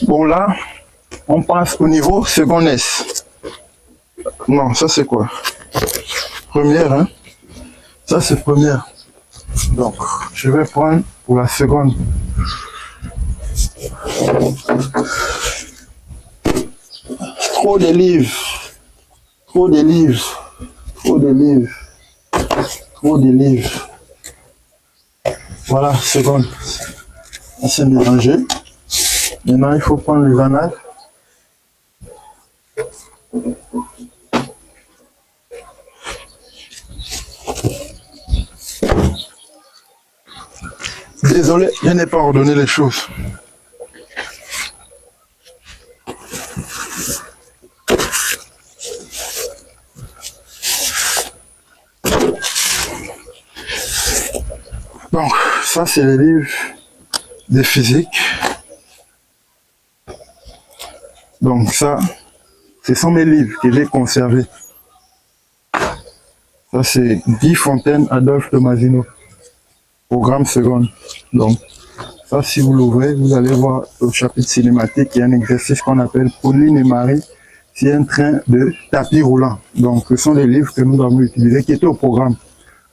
Bon, là, on passe au niveau second S. Non, ça c'est quoi? Première, hein? Ça c'est première. Donc, je vais prendre pour la seconde. Trop de livres. Trop de livres. Trop de livres. Trop de livres. Voilà, seconde. On s'est mélangé. Maintenant, il faut prendre les annales. Désolé, je n'ai pas ordonné les choses. Donc, ça c'est les livres de physique. Donc ça, ce sont mes livres que j'ai conservés. Ça c'est Guy Fontaine, Adolphe Tomasino. Programme seconde. Donc, ça si vous l'ouvrez, vous allez voir au chapitre cinématique, il y a un exercice qu'on appelle Pauline et Marie. C'est un train de tapis roulant. Donc, ce sont les livres que nous avons utilisés, qui étaient au programme.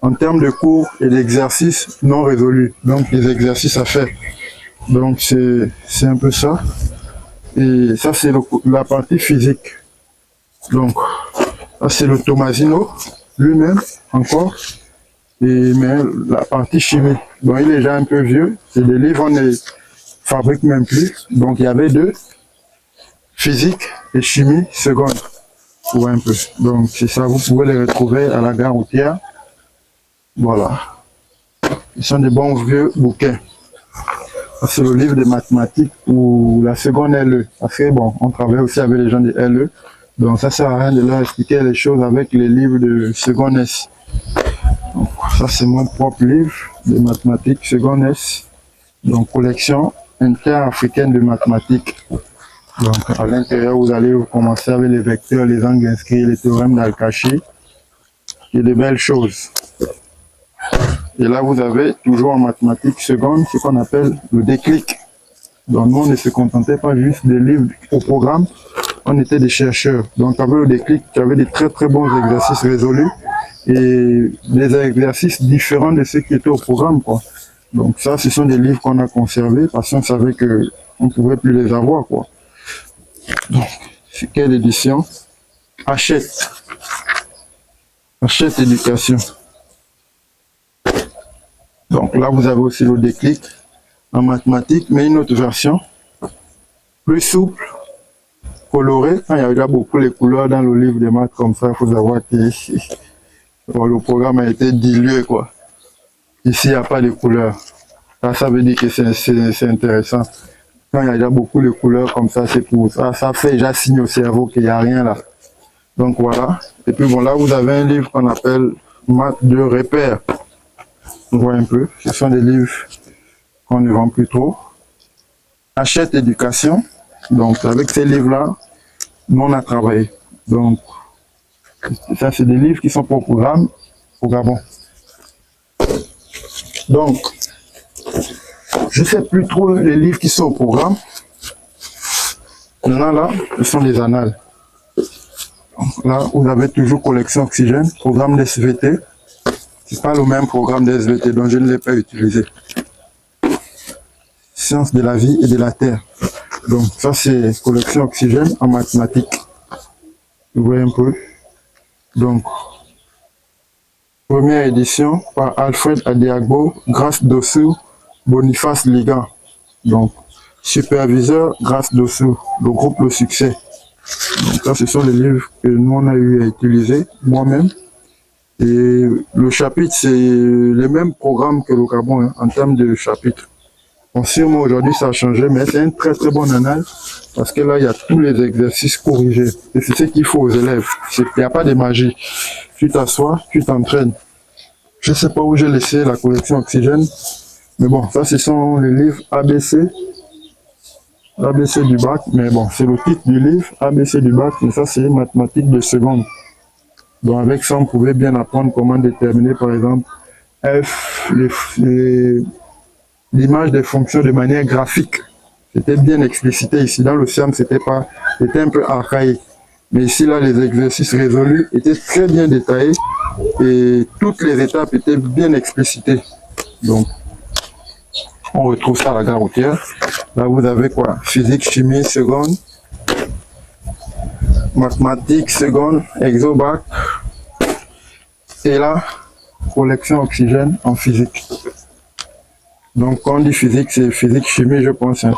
En termes de cours et d'exercices non résolus. Donc, les exercices à faire. Donc, c'est un peu ça. Et ça, c'est la partie physique. Donc, ça, c'est le Tomasino lui-même, encore. Mais la partie chimie. Donc, il est déjà un peu vieux. C'est des livres, on ne fabrique même plus. Donc, il y avait deux. Physique et chimie seconde. Pour un peu. Donc, c'est ça, vous pouvez les retrouver à la gare routière. Voilà. Ils sont des bons vieux bouquins. C'est le livre de mathématiques ou la seconde LE. Parce que bon, on travaille aussi avec les gens de LE. Donc ça sert à rien de leur expliquer les choses avec les livres de seconde S. Donc, ça c'est mon propre livre de mathématiques seconde S. Donc collection inter-africaine de mathématiques. Donc à l'intérieur vous allez commencer avec les vecteurs, les angles inscrits, les théorèmes d'Al-Kachi. Et de belles choses. Et là, vous avez toujours en mathématiques seconde ce qu'on appelle le déclic. Donc, nous, on ne se contentait pas juste des livres au programme, on était des chercheurs. Donc, avec le déclic, tu avais des très très bons exercices résolus et des exercices différents de ceux qui étaient au programme, quoi. Donc, ça, ce sont des livres qu'on a conservés parce qu'on savait qu'on ne pouvait plus les avoir, quoi. Donc, c'est quelle édition? Hachette. Hachette Éducation. Donc là, vous avez aussi le déclic en mathématiques, mais une autre version, plus souple, colorée. Quand il y a déjà beaucoup les couleurs dans le livre de maths comme ça, il faut savoir que le programme a été dilué, quoi. Ici, il n'y a pas de couleurs. Ça veut dire que c'est intéressant. Quand il y a déjà beaucoup de couleurs comme ça, c'est pour ça. Ça fait déjà signe au cerveau qu'il n'y a rien là. Donc voilà. Et puis bon, là, vous avez un livre qu'on appelle Maths de repères. On voit un peu, ce sont des livres qu'on ne vend plus trop. Hachette Éducation, donc avec ces livres-là, nous on a travaillé. Donc, ça c'est des livres qui sont pour programme au Gabon. Donc, je ne sais plus trop les livres qui sont au programme. Maintenant là, ce sont les annales. Donc, là, vous avez toujours collection oxygène, programme d'SVT. C'est pas le même programme d'SVT, donc je ne l'ai pas utilisé. Sciences de la vie et de la terre. Donc ça c'est collection oxygène en mathématiques. Vous voyez un peu. Donc, première édition par Alfred Adiagbo, Grâce Dossou, Boniface Ligan. Donc, superviseur Grâce Dossou, le groupe Le Succès. Donc là, ce sont les livres que nous on a eu à utiliser, moi-même. Et le chapitre, c'est le même programme que le Gabon, hein, en termes de chapitre. Bon, sûrement aujourd'hui ça a changé, mais c'est un très très bon annale, parce que là, il y a tous les exercices corrigés. Et c'est ce qu'il faut aux élèves. Il n'y a pas de magie. Tu t'assois, tu t'entraînes. Je ne sais pas où j'ai laissé la collection oxygène, mais bon, ça, ce sont les livres ABC. ABC du bac, mais bon, c'est le titre du livre, ABC du bac, mais ça, c'est mathématiques de seconde. Donc avec ça, on pouvait bien apprendre comment déterminer, par exemple, F, l'image des fonctions de manière graphique. C'était bien explicité ici. Dans le SIAM, c'était un peu archaïque. Mais ici, là, les exercices résolus étaient très bien détaillés et toutes les étapes étaient bien explicitées. Donc, on retrouve ça à la gare routière. Là, vous avez quoi? Physique, chimie, seconde. Mathématiques, seconde. Exobac. Et là, collection oxygène en physique. Donc, quand on dit physique, c'est physique, chimie, je pense. Hein.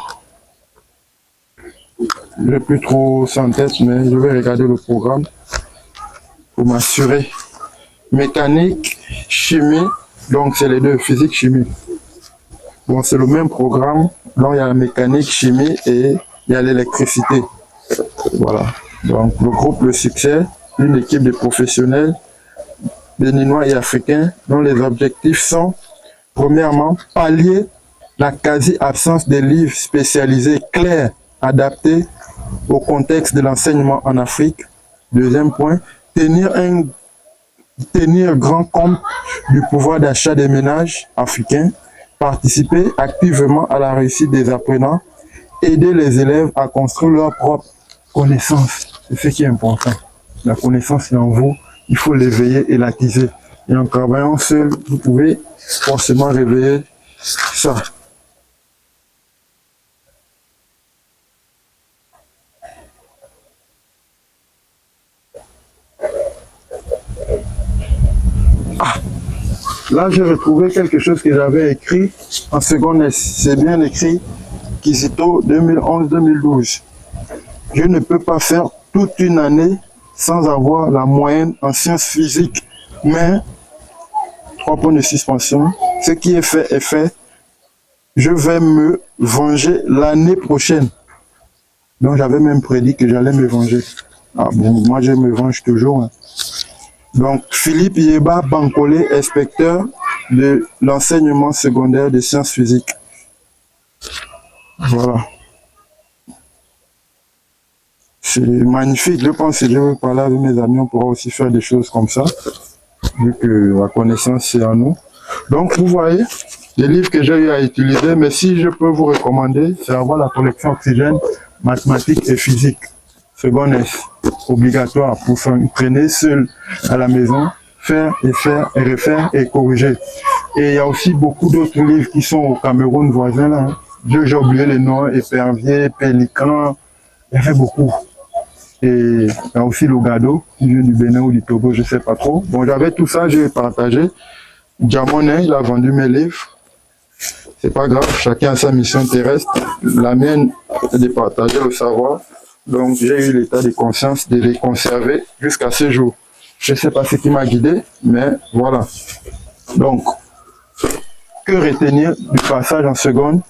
Je n'ai plus trop ça en tête, mais je vais regarder le programme pour m'assurer. Mécanique, chimie, donc c'est les deux, physique, chimie. Bon, c'est le même programme. Donc, il y a la mécanique, chimie et il y a l'électricité. Voilà. Donc, le groupe Le Succès, une équipe de professionnels béninois et africains dont les objectifs sont, premièrement, pallier la quasi-absence des livres spécialisés clairs, adaptés au contexte de l'enseignement en Afrique. Deuxième point, tenir grand compte du pouvoir d'achat des ménages africains, participer activement à la réussite des apprenants, aider les élèves à construire leur propre connaissance. C'est ce qui est important. La connaissance est en vous, il faut l'éveiller et l'attiser. Et en travaillant seul, vous pouvez forcément réveiller ça. Là, j'ai retrouvé quelque chose que j'avais écrit en seconde. C'est bien écrit, Kizito 2011-2012. Je ne peux pas faire toute une année sans avoir la moyenne en sciences physiques. Mais, 3 points de suspension, ce qui est fait est fait. Je vais me venger l'année prochaine. Donc, j'avais même prédit que j'allais me venger. Ah bon, moi, je me venge toujours. Hein. Donc, Philippe Yeba Bankole, inspecteur de l'enseignement secondaire de sciences physiques. Voilà. C'est magnifique. Je pense que je vais parler avec mes amis, on pourra aussi faire des choses comme ça, vu que la connaissance c'est en nous. Donc, vous voyez, les livres que j'ai eu à utiliser, mais si je peux vous recommander, c'est avoir la collection Oxygène, mathématiques et physique. Seconde S, obligatoire pour prenez seul à la maison, faire et refaire et corriger. Et il y a aussi beaucoup d'autres livres qui sont au Cameroun voisin là. Hein. J'ai oublié les noms, Épervier, Pélican, il y avait beaucoup. Et il y a aussi Logado, qui vient du Bénin ou du Togo, je ne sais pas trop. Bon, j'avais tout ça, j'ai partagé. Diamonet, il a vendu mes livres. C'est pas grave, chacun a sa mission terrestre. La mienne est de partager le savoir. Donc, j'ai eu l'état de conscience de les conserver jusqu'à ce jour. Je ne sais pas ce qui m'a guidé, mais voilà. Donc, que retenir du passage en seconde?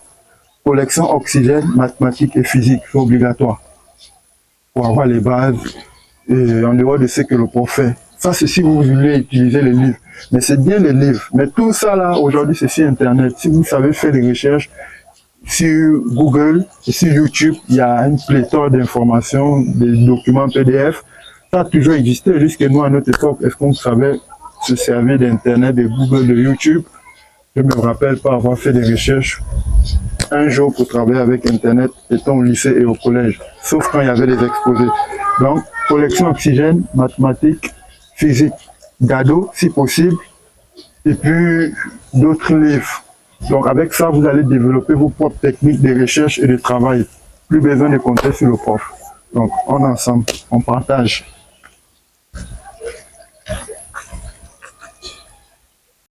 Collection oxygène, mathématiques et physique, c'est obligatoire. Pour avoir les bases, et en dehors de ce que le prof fait. Ça, c'est si vous voulez utiliser les livres. Mais c'est bien les livres. Mais tout ça, là, aujourd'hui, c'est sur Internet. Si vous savez faire des recherches, sur Google et sur YouTube, il y a une pléthore d'informations, des documents PDF. Ça a toujours existé jusqu'à nous à notre époque. Est-ce qu'on savait se servir d'Internet, de Google, de YouTube? Je me rappelle pas avoir fait des recherches un jour pour travailler avec Internet, étant au lycée et au collège, sauf quand il y avait les exposés. Donc, collection oxygène, mathématiques, physique, Gado, si possible, et puis d'autres livres. Donc avec ça, vous allez développer vos propres techniques de recherche et de travail. Plus besoin de compter sur le prof. Donc on est ensemble, on partage.